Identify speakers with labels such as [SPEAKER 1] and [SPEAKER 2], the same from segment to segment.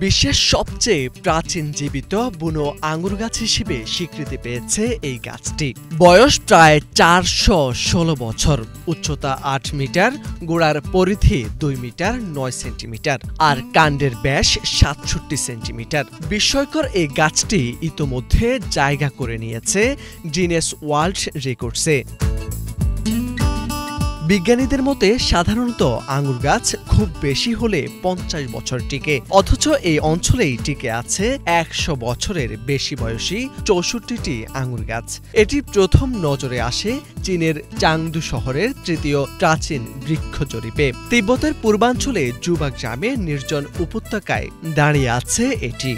[SPEAKER 1] বিশ্বের সবচেয়ে প্রাচীন জীবিত বুনো আঙুর গাছ হিসেবে স্বীকৃতি পেয়েছে এই গাছটি। বয়স প্রায় ৪১৬ বছর, উচ্চতা ৮ মিটার, গোড়ার পরিধি ২ মিটার ৯ সেন্টিমিটার আর কাণ্ডের ব্যাস ৬৭ সেন্টিমিটার। বিস্ময়কর এই গাছটি ইতোমধ্যে জায়গা করে নিয়েছে গিনেস ওয়ার্ল্ড রেকর্ডসে। বিজ্ঞানীদের মতে সাধারণত আঙুর গাছ খুব বেশি হলে ৫০ বছর টিকে, অথচ এই অঞ্চলেই টিকে আছে ১০০ বছরের বেশি বয়সী ৬৪টি আঙুর গাছ। এটি প্রথম নজরে আসে চীনের চাংদু শহরের তৃতীয় প্রাচীন বৃক্ষ জরিপে। তিব্বতের পূর্বাঞ্চলে জুবা গ্রামে নির্জন উপত্যকায় দাঁড়িয়ে আছে এটি।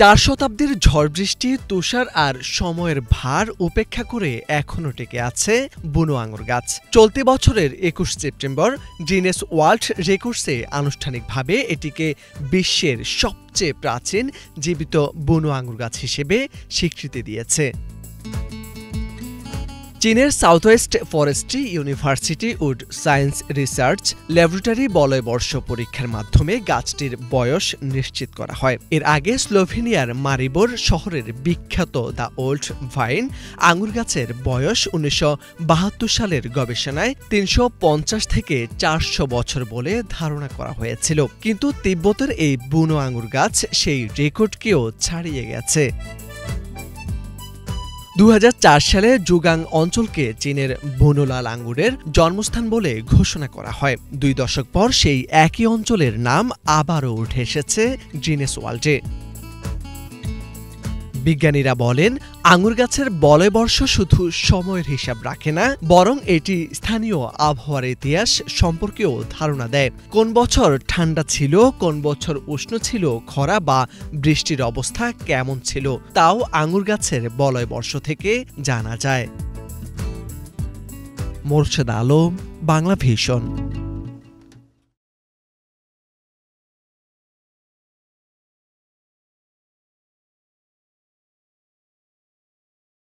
[SPEAKER 1] ৪ শতাব্দীর ঝড় বৃষ্টি, তুষার আর সময়ের ভার উপেক্ষা করে এখনও টিকে আছে বুনো আঙুর গাছ। চলতি বছরের ২১ সেপ্টেম্বর গিনেস ওয়ার্ল্ড রেকর্ডসে আনুষ্ঠানিকভাবে এটিকে বিশ্বের সবচেয়ে প্রাচীন জীবিত বুনো আঙুর গাছ হিসেবে স্বীকৃতি দিয়েছে। চীনের southwest forestry university wood science research laboratory বলয়বর্ষ পরীক্ষার মাধ্যমে গাছটির বয়স নিশ্চিত করা হয়। এর আগে স্লোভেনিয়ার মারিবোর শহরের বিখ্যাত দ্য ওল্ড ভাইন আঙুর গাছের বয়স ১৯৭২ সালের গবেষণায় ৩৫০ থেকে ৪০০ বছর বলে ধারণা করা হয়েছিল, কিন্তু তিব্বতের এই বুনো আঙুর গাছ সেই রেকর্ডকেও ছাড়িয়ে গেছে। ২০০৪ সালে জুগাং অঞ্চলকে চীনের বুনো লাল আঙুরের জন্মস্থান বলে ঘোষণা করা হয়। ২ দশক পর সেই একই অঞ্চলের নাম আবারও উঠে এসেছে গিনেস ওয়ার্ল্ডে। বিজ্ঞানীরা বলেন, আঙুর গাছের বলয়বর্ষ শুধু সময়ের হিসাব রাখে না, বরং এটি স্থানীয় আবহাওয়ার ইতিহাস সম্পর্কেও ধারণা দেয়। কোন বছর ঠান্ডা ছিল, কোন বছর উষ্ণ ছিল, খরা বা বৃষ্টির অবস্থা কেমন ছিল, তাও আঙুর গাছের বলয়বর্ষ থেকে জানা যায়। মোর্শেদ আলম, বাংলা ভিশন।